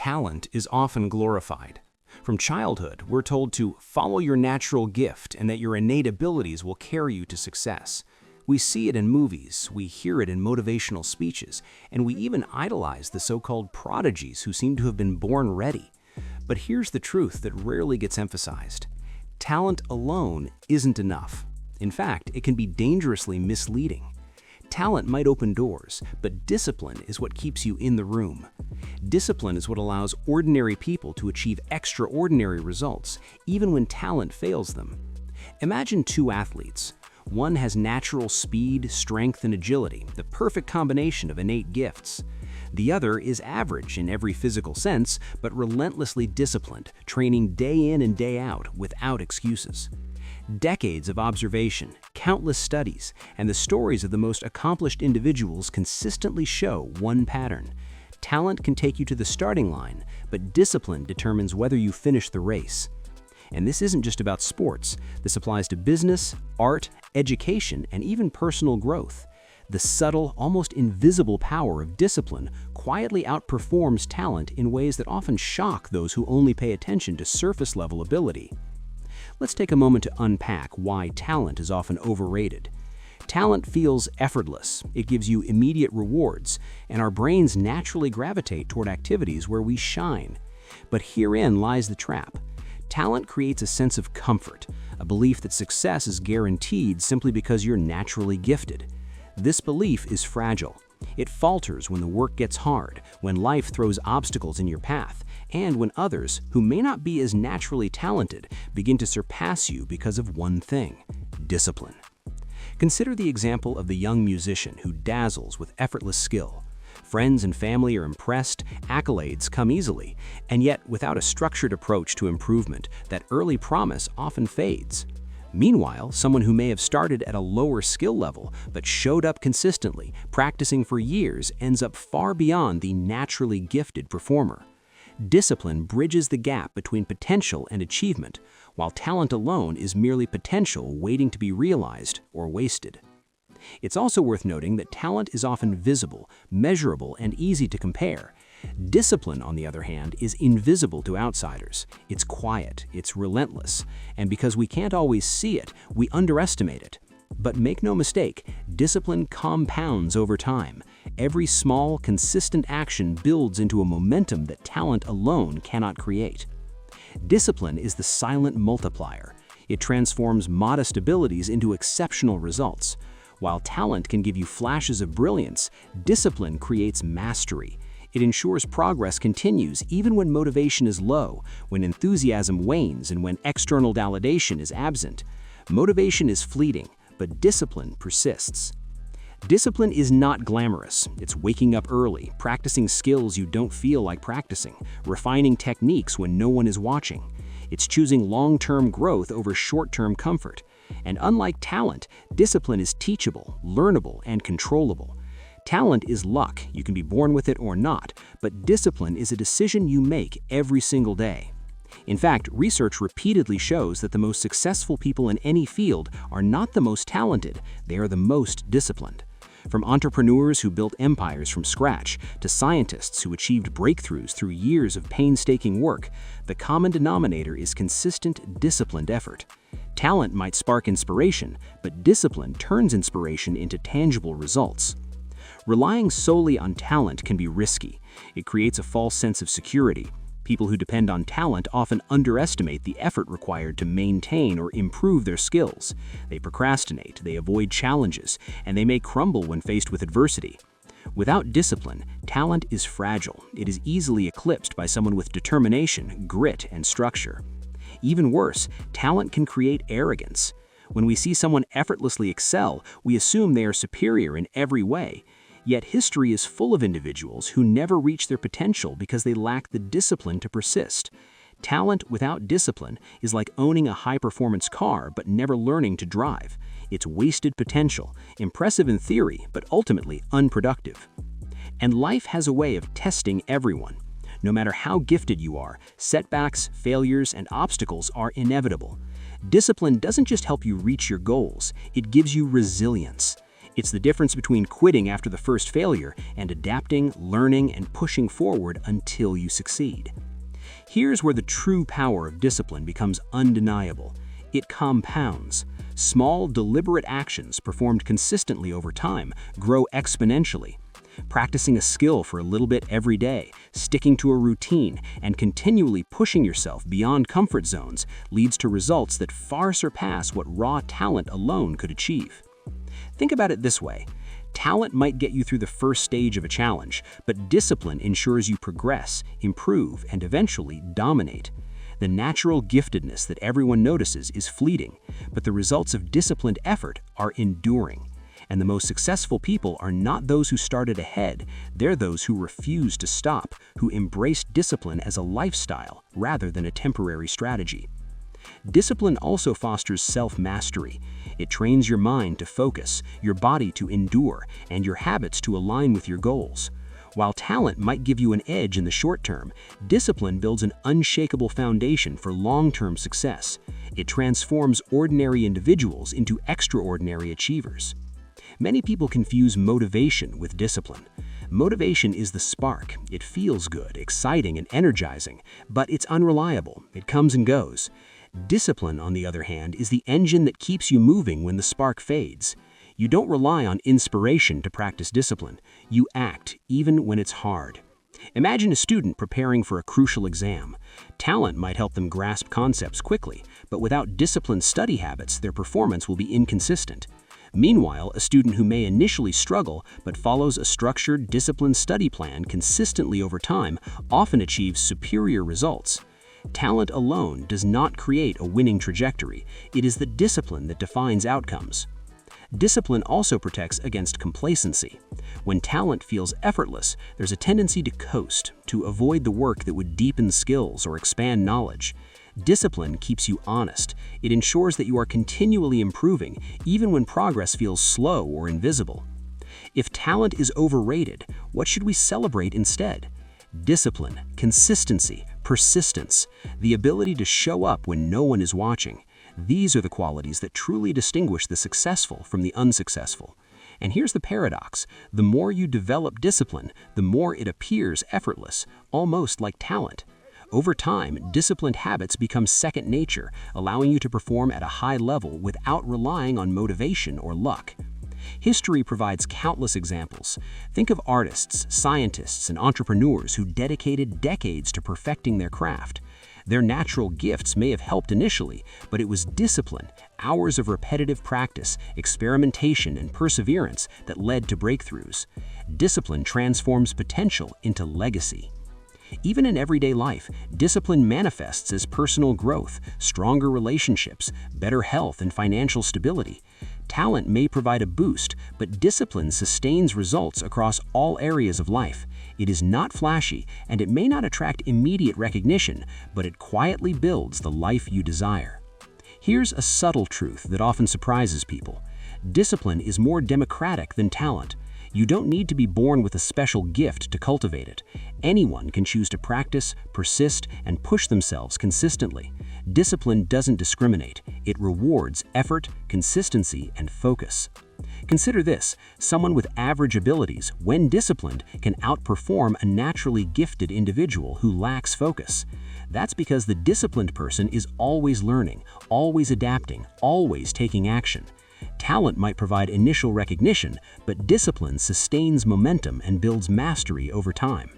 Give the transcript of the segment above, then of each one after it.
talent is often glorified. From childhood, we're told to follow your natural gift and that your innate abilities will carry you to success. We see it in movies, we hear it in motivational speeches, and we even idolize the so-called prodigies who seem to have been born ready. But here's the truth that rarely gets emphasized. Talent alone isn't enough. In fact, it can be dangerously misleading. Talent might open doors, but discipline is what keeps you in the room. Discipline is what allows ordinary people to achieve extraordinary results, even when talent fails them. Imagine two athletes. One has natural speed, strength, and agility, the perfect combination of innate gifts. The other is average in every physical sense, but relentlessly disciplined, training day in and day out without excuses. Decades of observation, countless studies, and the stories of the most accomplished individuals consistently show one pattern. Talent can take you to the starting line, but discipline determines whether you finish the race. And this isn't just about sports. This applies to business, art, education, and even personal growth. The subtle, almost invisible power of discipline quietly outperforms talent in ways that often shock those who only pay attention to surface-level ability. Let's take a moment to unpack why talent is often overrated. Talent feels effortless, it gives you immediate rewards, and our brains naturally gravitate toward activities where we shine. But herein lies the trap. Talent creates a sense of comfort, a belief that success is guaranteed simply because you're naturally gifted. This belief is fragile. It falters when the work gets hard, when life throws obstacles in your path, and when others, who may not be as naturally talented, begin to surpass you because of one thing: discipline. Consider the example of the young musician who dazzles with effortless skill. Friends and family are impressed, accolades come easily, and yet without a structured approach to improvement, that early promise often fades. Meanwhile, someone who may have started at a lower skill level but showed up consistently, practicing for years, ends up far beyond the naturally gifted performer. Discipline bridges the gap between potential and achievement, while talent alone is merely potential waiting to be realized or wasted. It's also worth noting that talent is often visible, measurable, and easy to compare. Discipline, on the other hand, is invisible to outsiders. It's quiet, it's relentless, and because we can't always see it, we underestimate it. But make no mistake, discipline compounds over time. Every small, consistent action builds into a momentum that talent alone cannot create. Discipline is the silent multiplier. It transforms modest abilities into exceptional results. While talent can give you flashes of brilliance, discipline creates mastery. It ensures progress continues even when motivation is low, when enthusiasm wanes, and when external validation is absent. Motivation is fleeting, but discipline persists. Discipline is not glamorous. It's waking up early, practicing skills you don't feel like practicing, refining techniques when no one is watching. It's choosing long-term growth over short-term comfort. And unlike talent, discipline is teachable, learnable, and controllable. Talent is luck, you can be born with it or not, but discipline is a decision you make every single day. In fact, research repeatedly shows that the most successful people in any field are not the most talented, they are the most disciplined. From entrepreneurs who built empires from scratch to scientists who achieved breakthroughs through years of painstaking work, the common denominator is consistent, disciplined effort. Talent might spark inspiration, but discipline turns inspiration into tangible results. Relying solely on talent can be risky. It creates a false sense of security. People who depend on talent often underestimate the effort required to maintain or improve their skills. They procrastinate, they avoid challenges, and they may crumble when faced with adversity. Without discipline, talent is fragile. It is easily eclipsed by someone with determination, grit, and structure. Even worse, talent can create arrogance. When we see someone effortlessly excel, we assume they are superior in every way. Yet history is full of individuals who never reach their potential because they lack the discipline to persist. Talent without discipline is like owning a high-performance car but never learning to drive. It's wasted potential, impressive in theory, but ultimately unproductive. And life has a way of testing everyone. No matter how gifted you are, setbacks, failures, and obstacles are inevitable. Discipline doesn't just help you reach your goals, it gives you resilience. It's the difference between quitting after the first failure and adapting, learning, and pushing forward until you succeed. Here's where the true power of discipline becomes undeniable. It compounds. Small, deliberate actions performed consistently over time grow exponentially. Practicing a skill for a little bit every day, sticking to a routine, and continually pushing yourself beyond comfort zones leads to results that far surpass what raw talent alone could achieve. Think about it this way. Talent might get you through the first stage of a challenge, but discipline ensures you progress, improve, and eventually dominate. The natural giftedness that everyone notices is fleeting, but the results of disciplined effort are enduring. And the most successful people are not those who started ahead, they're those who refuse to stop, who embrace discipline as a lifestyle rather than a temporary strategy. Discipline also fosters self-mastery. It trains your mind to focus, your body to endure, and your habits to align with your goals. While talent might give you an edge in the short term, discipline builds an unshakable foundation for long-term success. It transforms ordinary individuals into extraordinary achievers. Many people confuse motivation with discipline. Motivation is the spark. It feels good, exciting, and energizing, but it's unreliable. It comes and goes. Discipline, on the other hand, is the engine that keeps you moving when the spark fades. You don't rely on inspiration to practice discipline. You act, even when it's hard. Imagine a student preparing for a crucial exam. Talent might help them grasp concepts quickly, but without disciplined study habits, their performance will be inconsistent. Meanwhile, a student who may initially struggle but follows a structured, disciplined study plan consistently over time often achieves superior results. Talent alone does not create a winning trajectory. It is the discipline that defines outcomes. Discipline also protects against complacency. When talent feels effortless, there's a tendency to coast, to avoid the work that would deepen skills or expand knowledge. Discipline keeps you honest. It ensures that you are continually improving, even when progress feels slow or invisible. If talent is overrated, what should we celebrate instead? Discipline, consistency, persistence, the ability to show up when no one is watching. These are the qualities that truly distinguish the successful from the unsuccessful. And here's the paradox. The more you develop discipline, the more it appears effortless, almost like talent. Over time, disciplined habits become second nature, allowing you to perform at a high level without relying on motivation or luck. History provides countless examples. Think of artists, scientists, and entrepreneurs who dedicated decades to perfecting their craft. Their natural gifts may have helped initially, but it was discipline, hours of repetitive practice, experimentation, and perseverance that led to breakthroughs. Discipline transforms potential into legacy. Even in everyday life, discipline manifests as personal growth, stronger relationships, better health, and financial stability. Talent may provide a boost, but discipline sustains results across all areas of life. It is not flashy, and it may not attract immediate recognition, but it quietly builds the life you desire. Here's a subtle truth that often surprises people. Discipline is more democratic than talent. You don't need to be born with a special gift to cultivate it. Anyone can choose to practice, persist, and push themselves consistently. Discipline doesn't discriminate. It rewards effort, consistency, and focus. Consider this: someone with average abilities, when disciplined, can outperform a naturally gifted individual who lacks focus. That's because the disciplined person is always learning, always adapting, always taking action. Talent might provide initial recognition, but discipline sustains momentum and builds mastery over time.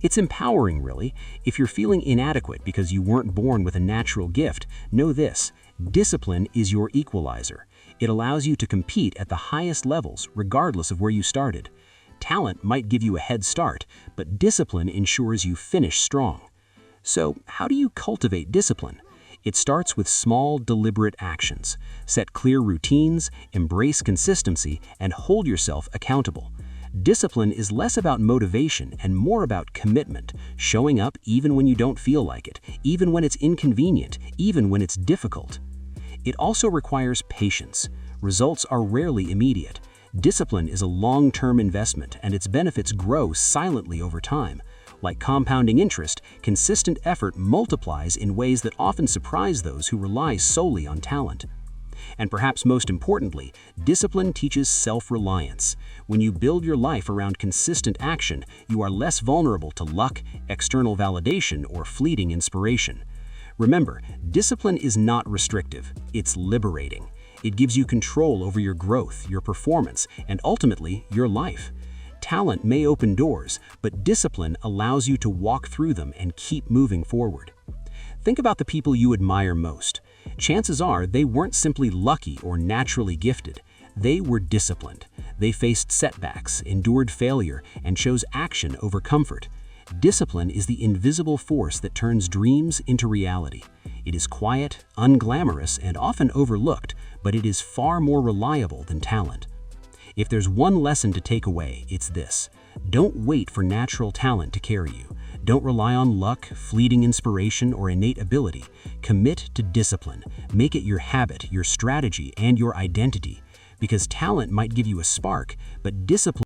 It's empowering, really. If you're feeling inadequate because you weren't born with a natural gift, know this: discipline is your equalizer. It allows you to compete at the highest levels, regardless of where you started. Talent might give you a head start, but discipline ensures you finish strong. So, how do you cultivate discipline? It starts with small, deliberate actions. Set clear routines, embrace consistency, and hold yourself accountable. Discipline is less about motivation and more about commitment, showing up even when you don't feel like it, even when it's inconvenient, even when it's difficult. It also requires patience. Results are rarely immediate. Discipline is a long-term investment, and its benefits grow silently over time. Like compounding interest, consistent effort multiplies in ways that often surprise those who rely solely on talent. And perhaps most importantly, discipline teaches self-reliance. When you build your life around consistent action, you are less vulnerable to luck, external validation, or fleeting inspiration. Remember, discipline is not restrictive, it's liberating. It gives you control over your growth, your performance, and ultimately, your life. Talent may open doors, but discipline allows you to walk through them and keep moving forward. Think about the people you admire most. Chances are they weren't simply lucky or naturally gifted. They were disciplined. They faced setbacks, endured failure, and chose action over comfort. Discipline is the invisible force that turns dreams into reality. It is quiet, unglamorous, and often overlooked, but it is far more reliable than talent. If there's one lesson to take away, it's this: don't wait for natural talent to carry you. Don't rely on luck, fleeting inspiration, or innate ability. Commit to discipline. Make it your habit, your strategy, and your identity. Because talent might give you a spark, but discipline